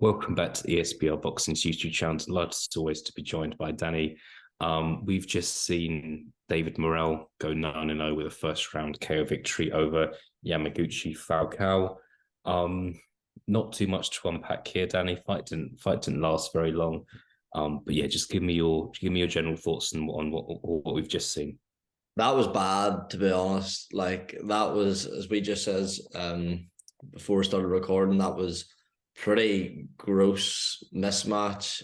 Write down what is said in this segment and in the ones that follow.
Welcome back to the ESBR Boxing's YouTube channel. Delighted as always to be joined by Danny. We've just seen David Morrell go 9-0 with a first round KO victory over Yamaguchi Falcao. Not too much to unpack here, Danny. Fight didn't last very long. But yeah, just give me your general thoughts on what we've just seen. That was bad, to be honest. Like, that was, as we just says before we started recording, that was pretty gross mismatch.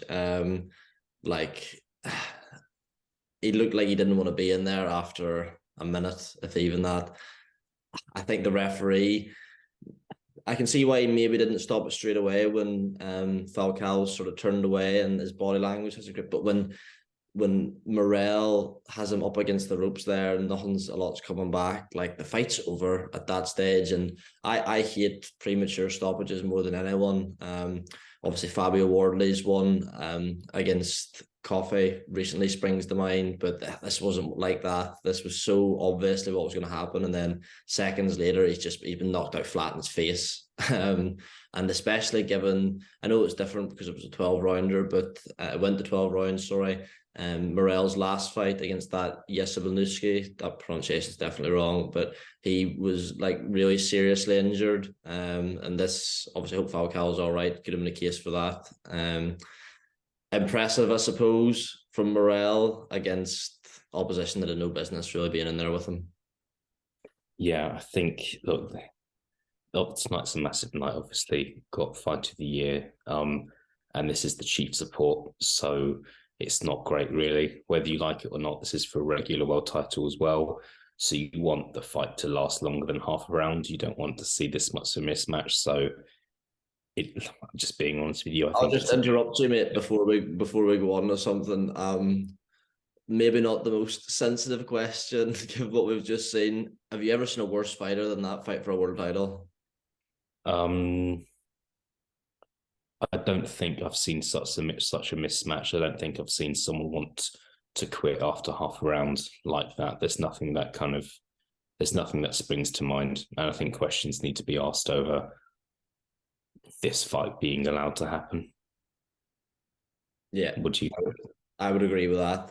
Like, he looked like he didn't want to be in there after a minute, if even that. I think the referee, I can see why he maybe didn't stop it straight away when Falcao sort of turned away and his body language has a grip. But when Morrell has him up against the ropes there and a lot's coming back, like, the fight's over at that stage. And I hate premature stoppages more than anyone. Obviously Fabio Wardley's one against Coffey recently springs to mind, but this wasn't like that. This was so obviously what was going to happen, and then seconds later he's been knocked out flat in his face. And especially given, I know it's different because it was a 12 rounder, but it went to 12 rounds, sorry. Morrell's last fight against that Yesibenuski, that pronunciation is definitely wrong, but he was like really seriously injured. And this, obviously, hope Falcao's all right. Could have been a case for that. Impressive, I suppose, from Morrell against opposition that had no business really being in there with him. Yeah, I think tonight's a massive night. Obviously, got fight of the year, and this is the chief support, so it's not great, really. Whether you like it or not, this is for a regular world title as well. So you want the fight to last longer than half a round. You don't want to see this much of a mismatch. So, just being honest with you, I'll just interrupt you, mate, before we go on to something. Maybe not the most sensitive question, given what we've just seen. Have you ever seen a worse fighter than that fight for a world title? I don't think I've seen such a mismatch. I don't think I've seen someone want to quit after half a round like that. There's nothing that springs to mind. And I think questions need to be asked over this fight being allowed to happen. Yeah. Would you? I would agree with that.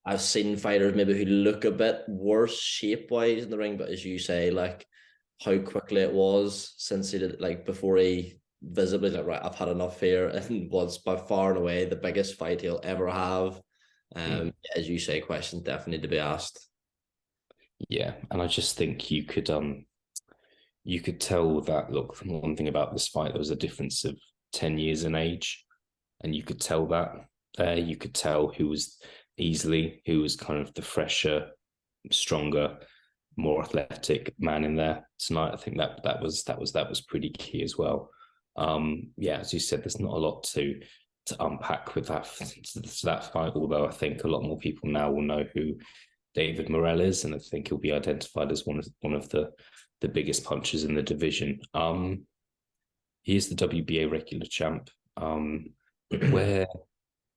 I've seen fighters maybe who look a bit worse shape-wise in the ring, but as you say, like, how quickly it was since he did, like, before he visibly like, right, I've had enough here, and was by far and away the biggest fight he'll ever have. As you say, questions definitely need to be asked. Yeah, and I just think you could tell that, look, one thing about this fight, there was a difference of 10 years in age, and you could tell that there. You could tell who was kind of the fresher, stronger, more athletic man in there tonight. I think that was pretty key as well. Yeah, as you said, there's not a lot to unpack with that fight, although I think a lot more people now will know who David Morrell is, and I think he'll be identified as one of the biggest punchers in the division. He is the WBA regular champ.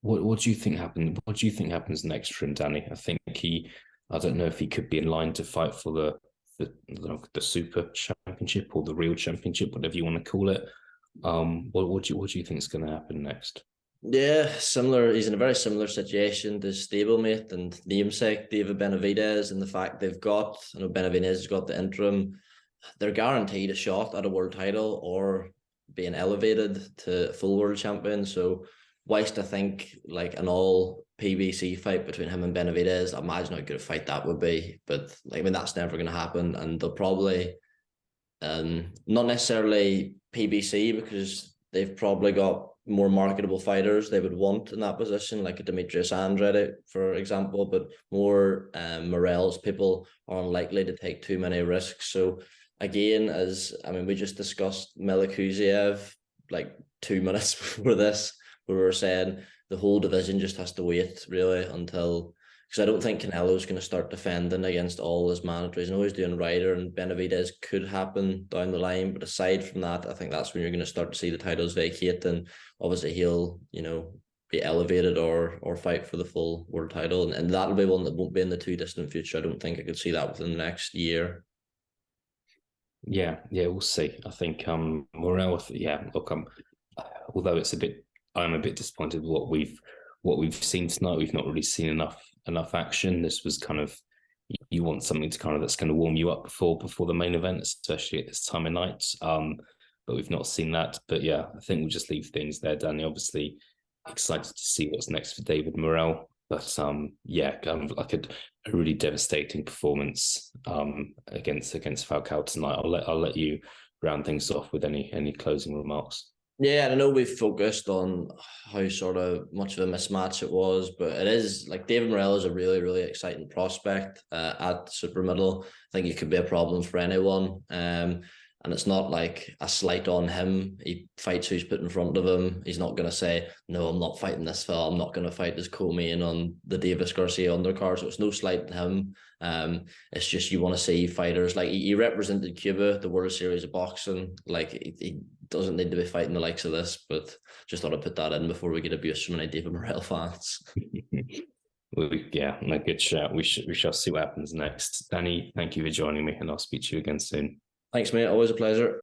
What do you think happened? What do you think happens next for him, Danny? I don't know if he could be in line to fight for the Super Championship or the Real Championship, whatever you want to call it. What do you think is going to happen next? Yeah, similar. He's in a very similar situation to his stablemate and namesake David Benavidez, and the fact they've got, I know Benavidez has got the interim, they're guaranteed a shot at a world title or being elevated to full world champion. So whilst I think like an all PBC fight between him and Benavidez, I imagine how good a fight that would be. But like, I mean, that's never going to happen, and they'll probably not necessarily PBC, because they've probably got more marketable fighters they would want in that position, like a Demetrius Andrade, for example, but more Morrell's people are unlikely to take too many risks. So again, we just discussed Melikuziev like 2 minutes before this, where we were saying the whole division just has to wait really until, because I don't think Canelo's going to start defending against all his mandatories. I know he's doing Ryder and Benavidez could happen down the line, but aside from that, I think that's when you're going to start to see the titles vacate, and obviously he'll, be elevated or fight for the full world title, and that'll be one that won't be in the too distant future. I don't think I could see that within the next year. Yeah, we'll see. I think Morel, yeah, look, although I'm a bit disappointed with what we've seen tonight. We've not really seen enough action. This was kind of, you want something to kind of that's going to warm you up before the main event, especially at this time of night. But we've not seen that. But yeah, I think we'll just leave things there, Danny. Obviously, excited to see what's next for David Morrell. But yeah, kind of like a really devastating performance against Falcao tonight. I'll let you round things off with any closing remarks. Yeah, and I know we've focused on how sort of much of a mismatch it was, but it is like David Morrell is a really, really exciting prospect at super middle. I think it could be a problem for anyone. And it's not like a slight on him. He fights who's put in front of him. He's not going to say, no, I'm not fighting this fella. I'm not going to fight this co-main on the Davis Garcia undercard. So it's no slight to him. It's just you want to see fighters like he represented Cuba, the World Series of boxing. Like he doesn't need to be fighting the likes of this, but just thought I'd put that in before we get abused from any David Morrell fans. Yeah, no, good shout. We shall see what happens next. Danny, thank you for joining me, and I'll speak to you again soon. Thanks, mate. Always a pleasure.